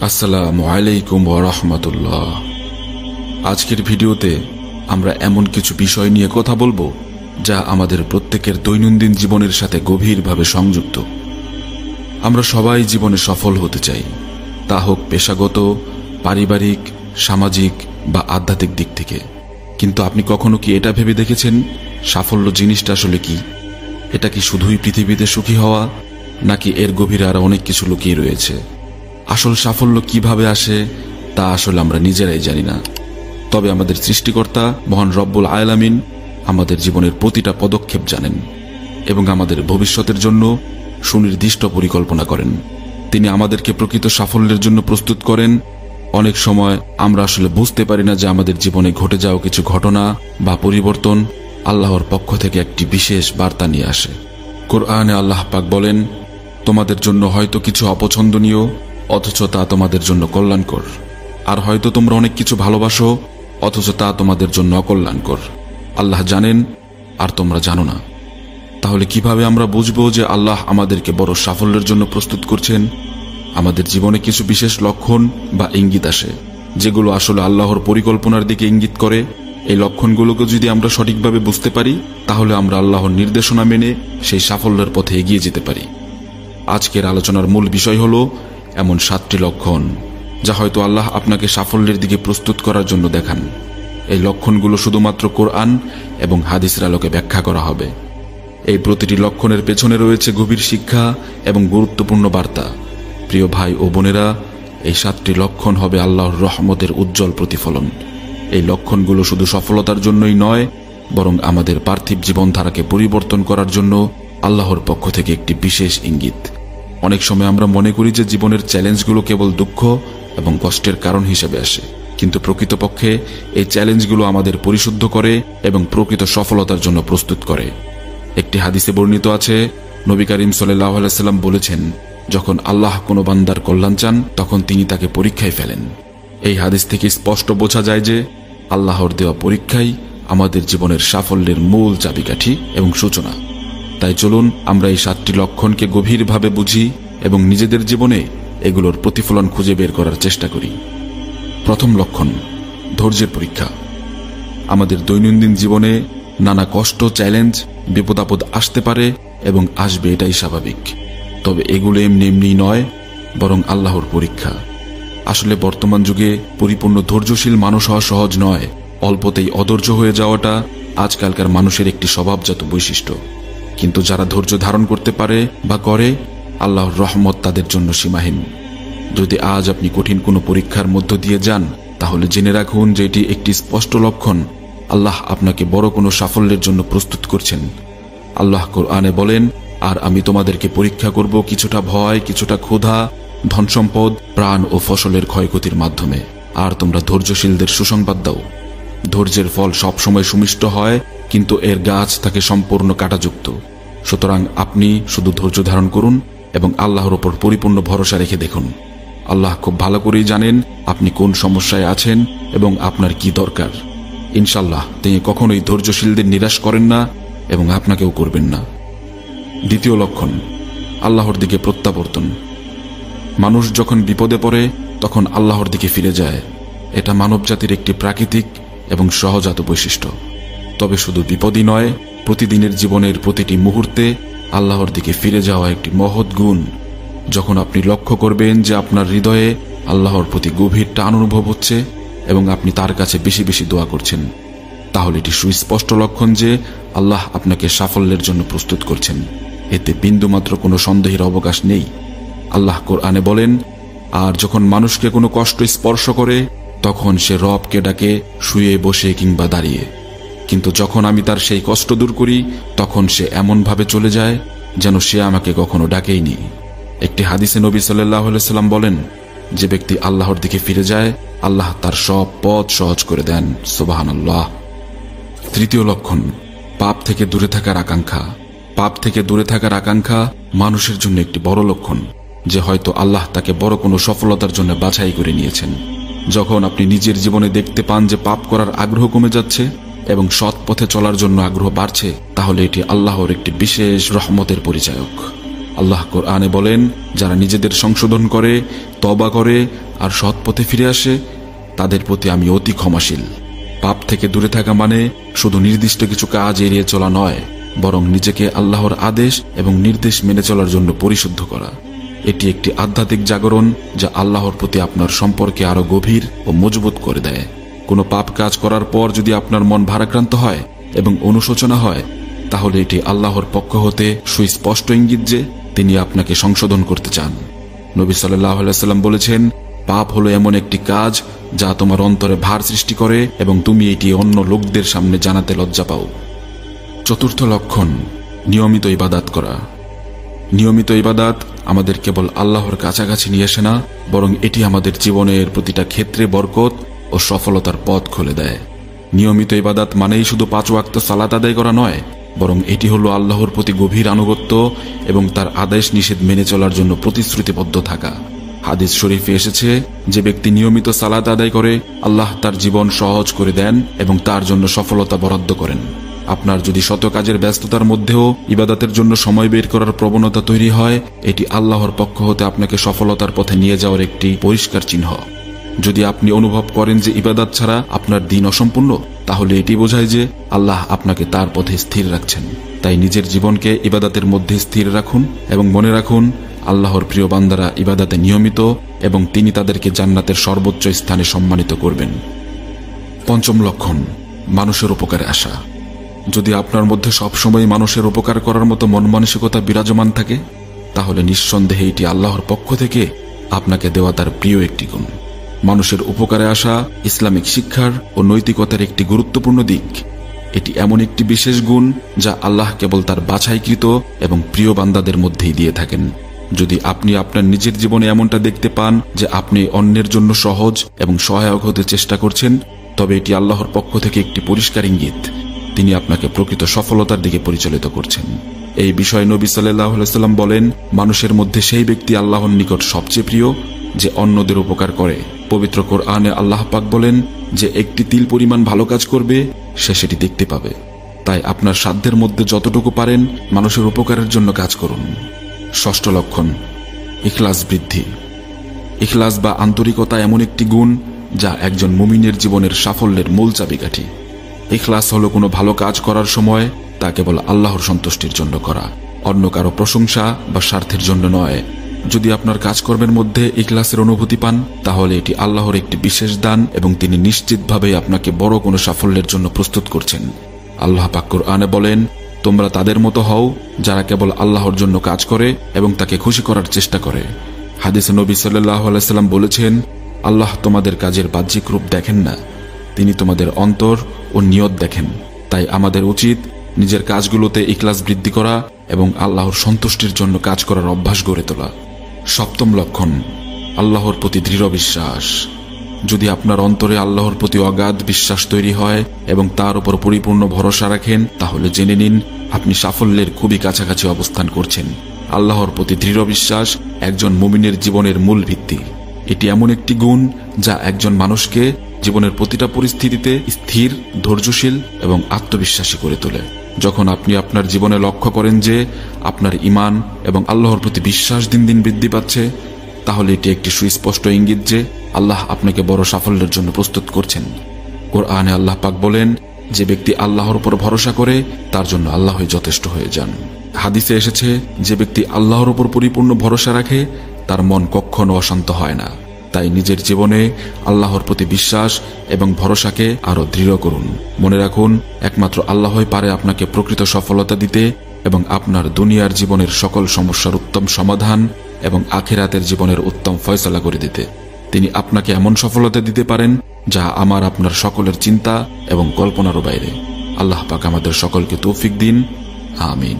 আসসালামু আলাইকুম ওয়া রাহমাতুল্লাহ। আজকের ভিডিওতে আমরা এমন কিছু বিষয় নিয়ে কথা বলবো যা আমাদের প্রত্যেকের দৈনন্দিন জীবনের সাথে গভীরভাবে সংযুক্ত। আমরা সবাই জীবনে সফল হতে চাই, তা হোক পেশাগত, পারিবারিক, সামাজিক বা আধ্যাত্মিক দিক থেকে। কিন্তু আপনি কখনো কি এটা ভেবে দেখেছেন সাফল্য জিনিসটা আসলে কি? এটা কি শুধুই পৃথিবীতে সুখী হওয়া, নাকি এর গভীরে আরো অনেক কিছু লুকিয়ে রয়েছে? আসল সাফল্য কিভাবে আসে তা আসলে আমরা নিজেরাই জানি না। তবে আমাদের সৃষ্টিকর্তা মহান রব্বুল আলামিন আমাদের জীবনের প্রতিটা পদক্ষেপ জানেন এবং আমাদের ভবিষ্যতের জন্য সুনির্দিষ্ট পরিকল্পনা করেন। তিনি আমাদেরকে প্রকৃত সাফল্যের জন্য প্রস্তুত করেন। অনেক সময় আমরা আসলে বুঝতে পারি না যে আমাদের জীবনে ঘটে যাওয়া কিছু ঘটনা বা পরিবর্তন আল্লাহর পক্ষ থেকে একটি বিশেষ বার্তা নিয়ে আসে। কোরআনে আল্লাহ পাক বলেন, তোমাদের জন্য হয়তো কিছু অপছন্দনীয়, অথচ তা তোমাদের জন্য কল্যাণকর। আর হয়তো তোমরা অনেক কিছু ভালোবাসো, অথচ তা তোমাদের জন্য অকল্যাণকর। আল্লাহ জানেন আর তোমরা জানো না। তাহলে কিভাবে আমরা বুঝবো যে আল্লাহ আমাদেরকে বড় সাফল্যের জন্য প্রস্তুত করছেন? আমাদের জীবনে কিছু বিশেষ লক্ষণ বা ইঙ্গিত আসে, যেগুলো আসলে আল্লাহর পরিকল্পনার দিকে ইঙ্গিত করে। এই লক্ষণগুলোকে যদি আমরা সঠিকভাবে বুঝতে পারি, তাহলে আমরা আল্লাহর নির্দেশনা মেনে সেই সাফল্যের পথে এগিয়ে যেতে পারি। আজকের আলোচনার মূল বিষয় হলো এমন 7টি লক্ষণ যা হয়তো আল্লাহ আপনাকে সাফল্যের দিকে প্রস্তুত করার জন্য দেখান। এই লক্ষণগুলো শুধুমাত্র কোরআন এবং হাদিসের আলোকে ব্যাখ্যা করা হবে। এই প্রতিটি লক্ষণের পেছনে রয়েছে গভীর শিক্ষা এবং গুরুত্বপূর্ণ বার্তা। প্রিয় ভাই ও বোনেরা, এই 7টি লক্ষণ হবে আল্লাহর রহমতের উজ্জ্বল প্রতিফলন। এই লক্ষণগুলো শুধু সফলতার জন্যই নয়, বরং আমাদের পার্থিব জীবনধারাকে পরিবর্তন করার জন্য আল্লাহর পক্ষ থেকে একটি বিশেষ ইঙ্গিত। অনেক সময় আমরা মনে করি যে জীবনের চ্যালেঞ্জগুলো কেবল দুঃখ এবং কষ্টের কারণ হিসেবে আসে, কিন্তু প্রকৃতপক্ষে এই চ্যালেঞ্জগুলো আমাদের পরিশুদ্ধ করে এবং প্রকৃত সফলতার জন্য প্রস্তুত করে। একটি হাদিসে বর্ণিত আছে, নবী করিম সাল্লাল্লাহু আলাইহি ওয়াসাল্লাম বলেছেন, যখন আল্লাহ কোনো বান্দার কল্যাণ চান তখন তিনি তাকে পরীক্ষায় ফেলেন। এই হাদিস থেকে স্পষ্ট বোঝা যায় যে আল্লাহর দেওয়া পরীক্ষাই আমাদের জীবনের সাফল্যের মূল চাবিকাঠি এবং সূচনা। তাই চলুন আমরা এই 7টি লক্ষণকে গভীরভাবে বুঝি এবং নিজেদের জীবনে এগুলোর প্রতিফলন খুঁজে বের করার চেষ্টা করি। প্রথম লক্ষণ, ধৈর্যের পরীক্ষা। আমাদের দৈনন্দিন জীবনে নানা কষ্ট, চ্যালেঞ্জ, বিপদাপদ আসতে পারে এবং আসবে, এটাই স্বাভাবিক। তবে এগুলো এমনি এমনি নয়, বরং আল্লাহর পরীক্ষা। আসলে বর্তমান যুগে পরিপূর্ণ ধৈর্যশীল মানুষ হওয়া সহজ নয়। অল্পতেই অধৈর্য হয়ে যাওয়াটা আজকালকার মানুষের একটি স্বভাবজাত বৈশিষ্ট্য। কিন্তু যারা ধৈর্য ধারণ করতে পারে বা করে, আল্লাহর রহমত তাদের জন্য সীমাহীন। যদি আজ আপনি কঠিন কোনো পরীক্ষার মধ্য দিয়ে যান, তাহলে জেনে রাখুন যে এটি একটি স্পষ্ট লক্ষণ আল্লাহ আপনাকে বড় কোনো সাফল্যের জন্য প্রস্তুত করছেন। আল্লাহ কোরআনে বলেন, আর আমি তোমাদেরকে পরীক্ষা করব কিছুটা ভয়, কিছুটা ক্ষুধা, ধনসম্পদ, প্রাণ ও ফসলের ক্ষয়ক্ষতির মাধ্যমে। আর তোমরা ধৈর্যশীলদের সুসংবাদ দাও। ধৈর্যের ফল সবসময় সুমিষ্ট হয়, কিন্তু এর গাছ থাকে সম্পূর্ণ কাঁটাযুক্ত। সুতরাং আপনি শুধু ধৈর্য ধারণ করুন এবং আল্লাহর ওপর পরিপূর্ণ ভরসা রেখে দেখুন। আল্লাহ খুব ভালো করেই জানেন আপনি কোন সমস্যায় আছেন এবং আপনার কি দরকার। ইনশাল্লাহ তিনি কখনোই ধৈর্যশীলদের নিরাশ করেন না এবং আপনাকেও করবেন না। দ্বিতীয় লক্ষণ, আল্লাহর দিকে প্রত্যাবর্তন। মানুষ যখন বিপদে পড়ে তখন আল্লাহর দিকে ফিরে যায়। এটা মানবজাতির একটি প্রাকৃতিক এবং সহজাত বৈশিষ্ট্য। তবে শুধু বিপদই নয়, প্রতিদিনের জীবনের প্রতিটি মুহূর্তে আল্লাহর দিকে ফিরে যাওয়া একটি মহৎ গুণ। যখন আপনি লক্ষ্য করবেন যে আপনার হৃদয়ে আল্লাহর প্রতি গভীর টান অনুভব হচ্ছে এবং আপনি তার কাছে বেশি বেশি দোয়া করছেন, তাহলে এটি সুস্পষ্ট লক্ষণ যে আল্লাহ আপনাকে সাফল্যের জন্য প্রস্তুত করছেন। এতে বিন্দুমাত্র কোনো সন্দেহের অবকাশ নেই। আল্লাহ কোরআনে বলেন, আর যখন মানুষকে কোনো কষ্ট স্পর্শ করে তখন সে রবকে ডাকে, শুয়ে বসে কিংবা দাঁড়িয়ে। কিন্তু যখন আমি তার সেই কষ্ট দূর করি তখন সে এমনভাবে চলে যায় যেন সে আমাকে কখনো ডাকেইনি। একটি হাদিসে নবী সাল্লাল্লাহু আলাইহি ওয়াসাল্লাম বলেন, যে ব্যক্তি আল্লাহর দিকে ফিরে যায় আল্লাহ তার সব পথ সহজ করে দেন। সুবহানাল্লাহ। তৃতীয় লক্ষণ, পাপ থেকে দূরে থাকার আকাঙ্ক্ষা। পাপ থেকে দূরে থাকার আকাঙ্ক্ষা মানুষের জন্য একটি বড় লক্ষণ যে হয়তো আল্লাহ তাকে বড় কোনো সফলতার জন্য বাছাই করে নিয়েছেন। যখন আপনি নিজের জীবনে দেখতে পান যে পাপ করার আগ্রহ কমে যাচ্ছে এবং সৎ পথে চলার জন্য আগ্রহ বাড়ছে, তাহলে এটি আল্লাহর একটি বিশেষ রহমতের পরিচায়ক। আল্লাহ কোরআনে বলেন, যারা নিজেদের সংশোধন করে, তওবা করে আর সৎ পথে ফিরে আসে তাদের প্রতি আমি অতি ক্ষমাশীল। পাপ থেকে দূরে থাকা মানে শুধু নির্দিষ্ট কিছু কাজ এড়িয়ে চলা নয়, বরং নিজেকে আল্লাহর আদেশ এবং নির্দেশ মেনে চলার জন্য পরিশুদ্ধ করা। এটি একটি আধ্যাত্মিক জাগরণ যা আল্লাহর প্রতি আপনার সম্পর্কে আরো গভীর ও মজবুত করে দেয়। কোনো পাপ কাজ করার পর যদি আপনার মন ভারাক্রান্ত হয় এবং অনুশোচনা হয়, তাহলে এটি আল্লাহর পক্ষ হতে সুস্পষ্ট ইঙ্গিত যে তিনি আপনাকে সংশোধন করতে চান। নবী সাল্লাল্লাহু আলাইহি ওয়াসাল্লাম বলেছেন, পাপ হলো এমন একটি কাজ যা তোমার অন্তরে ভার সৃষ্টি করে এবং তুমি এটি অন্য লোকদের সামনে জানাতে লজ্জা পাও। চতুর্থ লক্ষণ, নিয়মিত ইবাদত করা। নিয়মিত ইবাদত আমাদের কেবল আল্লাহর কাছাকাছি নিয়ে আসে না, বরং এটি আমাদের জীবনের প্রতিটা ক্ষেত্রে বরকত ও সফলতার পথ খুলে দেয়। নিয়মিত ইবাদত মানেই শুধু 5 ওয়াক্ত সালাত আদায় করা নয়, বরং এটি হলো আল্লাহর প্রতি গভীর আনুগত্য এবং তার আদেশ নিষেধ মেনে চলার জন্য প্রতিশ্রুতিবদ্ধ থাকা। হাদিস শরীফে এসেছে, যে ব্যক্তি নিয়মিত সালাত আদায় করে আল্লাহ তার জীবন সহজ করে দেন এবং তার জন্য সফলতা বরাদ্দ করেন। আপনার যদি শত কাজের ব্যস্ততার মধ্যেও ইবাদতের জন্য সময় বের করার প্রবণতা তৈরি হয়, এটি আল্লাহর পক্ষ হতে আপনাকে সফলতার পথে নিয়ে যাওয়ার একটি পরিষ্কার চিহ্ন। যদি আপনি অনুভব করেন যে ইবাদত ছাড়া আপনার দিন অসম্পূর্ণ, তাহলে এটি বোঝায় যে আল্লাহ আপনাকে তার পথে স্থির রাখছেন। তাই নিজের জীবনকে ইবাদতের মধ্যে স্থির রাখুন এবং মনে রাখুন, আল্লাহর প্রিয় বান্দারা ইবাদতে নিয়মিত এবং তিনি তাদেরকে জান্নাতের সর্বোচ্চ স্থানে সম্মানিত করবেন। পঞ্চম লক্ষণ, মানুষের উপকারে আসা। যদি আপনার মধ্যে সবসময় মানুষের উপকার করার মতো মন মানসিকতা বিরাজমান থাকে, তাহলে নিঃসন্দেহে এটি আল্লাহর পক্ষ থেকে আপনাকে দেওয়া তার প্রিয় একটি গুণ। মানুষের উপকারে আসা ইসলামিক শিক্ষার ও নৈতিকতার একটি গুরুত্বপূর্ণ দিক। এটি এমন একটি বিশেষ গুণ যা আল্লাহ কেবল তার বাছাইকৃত এবং প্রিয় বান্দাদের মধ্যেই দিয়ে থাকেন। যদি আপনি আপনার নিজের জীবনে এমনটা দেখতে পান যে আপনি অন্যের জন্য সহজ এবং সহায়ক হতে চেষ্টা করছেন, তবে এটি আল্লাহর পক্ষ থেকে একটি পরিষ্কার ইঙ্গিত তিনি আপনাকে প্রকৃত সফলতার দিকে পরিচালিত করছেন। এই বিষয়ে নবী সাল্লাল্লাহু আলাইহি ওয়াসাল্লাম বলেন, মানুষের মধ্যে সেই ব্যক্তি আল্লাহর নিকট সবচেয়ে প্রিয় যে অন্যদের উপকার করে। পবিত্র কোরআনে আল্লাহ পাক বলেন যে একটি তিল পরিমাণ ভালো কাজ করবে সে সেটি দেখতে পাবে। তাই আপনার সাধ্যের মধ্যে যতটুকু পারেন মানুষের উপকারের জন্য কাজ করুন। ষষ্ঠ লক্ষণ, ইখলাস বৃদ্ধি। ইখলাস বা আন্তরিকতা এমন একটি গুণ যা একজন মুমিনের জীবনের সাফল্যের মূল চাবিকাঠি। ইখলাস হলো কোনো ভালো কাজ করার সময় তা কেবল আল্লাহর সন্তুষ্টির জন্য করা, অন্য কারো প্রশংসা বা স্বার্থের জন্য নয়। যদি আপনার কাজকর্মের মধ্যে ইখলাসের অনুভূতি পান, তাহলে এটি আল্লাহর একটি বিশেষ দান এবং তিনি নিশ্চিতভাবে আপনাকে বড় কোনো সাফল্যের জন্য প্রস্তুত করছেন। আল্লাহ পাক কোরআনে বলেন, তোমরা তাদের মতো হও যারা কেবল আল্লাহর জন্য কাজ করে এবং তাকে খুশি করার চেষ্টা করে। হাদিসে নবী সাল্লাল্লাহু আলাইহি ওয়াসাল্লাম বলেছেন, আল্লাহ তোমাদের কাজের বাহ্যিক রূপ দেখেন না, তিনি তোমাদের অন্তর ও নিয়ত দেখেন। তাই আমাদের উচিত নিজের কাজগুলোতে ইখলাস বৃদ্ধি করা এবং আল্লাহর সন্তুষ্টির জন্য কাজ করার অভ্যাস গড়ে তোলা। সপ্তম লক্ষণ, আল্লাহর প্রতি দৃঢ় বিশ্বাস। যদি আপনার অন্তরে আল্লাহর প্রতি অগাধ বিশ্বাস তৈরি হয় এবং তার উপর পরিপূর্ণ ভরসা রাখেন, তাহলে জেনে নিন আপনি সাফল্যের খুবই কাছাকাছি অবস্থান করছেন। আল্লাহর প্রতি দৃঢ় বিশ্বাস একজন মুমিনের জীবনের মূল ভিত্তি। এটি এমন একটি গুণ যা একজন মানুষকে জীবনের প্রতিটা পরিস্থিতিতে স্থির, ধৈর্যশীল এবং আত্মবিশ্বাসী করে তোলে। যখন আপনি আপনার জীবনে লক্ষ্য করেন যে আপনার ঈমান এবং আল্লাহর প্রতি বিশ্বাস দিন দিন বৃদ্ধি পাচ্ছে, তাহলে এটি একটি সুস্পষ্ট ইঙ্গিত যে আল্লাহ আপনাকে বড় সাফল্যের জন্য প্রস্তুত করছেন। কোরআনে আল্লাহ পাক বলেন, যে ব্যক্তি আল্লাহর উপর ভরসা করে তার জন্য আল্লাহই যথেষ্ট হয়ে যান। হাদিসে এসেছে, যে ব্যক্তি আল্লাহর উপর পরিপূর্ণ ভরসা রাখে তার মন কখনো অশান্ত হয় না। তাই নিজের জীবনে আল্লাহর প্রতি বিশ্বাস এবং ভরসাকে আরো দৃঢ় করুন। মনে রাখুন, একমাত্র আল্লাহই পারে আপনাকে প্রকৃত সফলতা দিতে এবং আপনার দুনিয়ার জীবনের সকল সমস্যার উত্তম সমাধান এবং আখিরাতের জীবনের উত্তম ফয়সালা করে দিতে। তিনি আপনাকে এমন সফলতা দিতে পারেন যা আমার আপনার সকলের চিন্তা এবং কল্পনারও বাইরে। আল্লাহ পাক আমাদের সকলকে তৌফিক দিন। আমিন।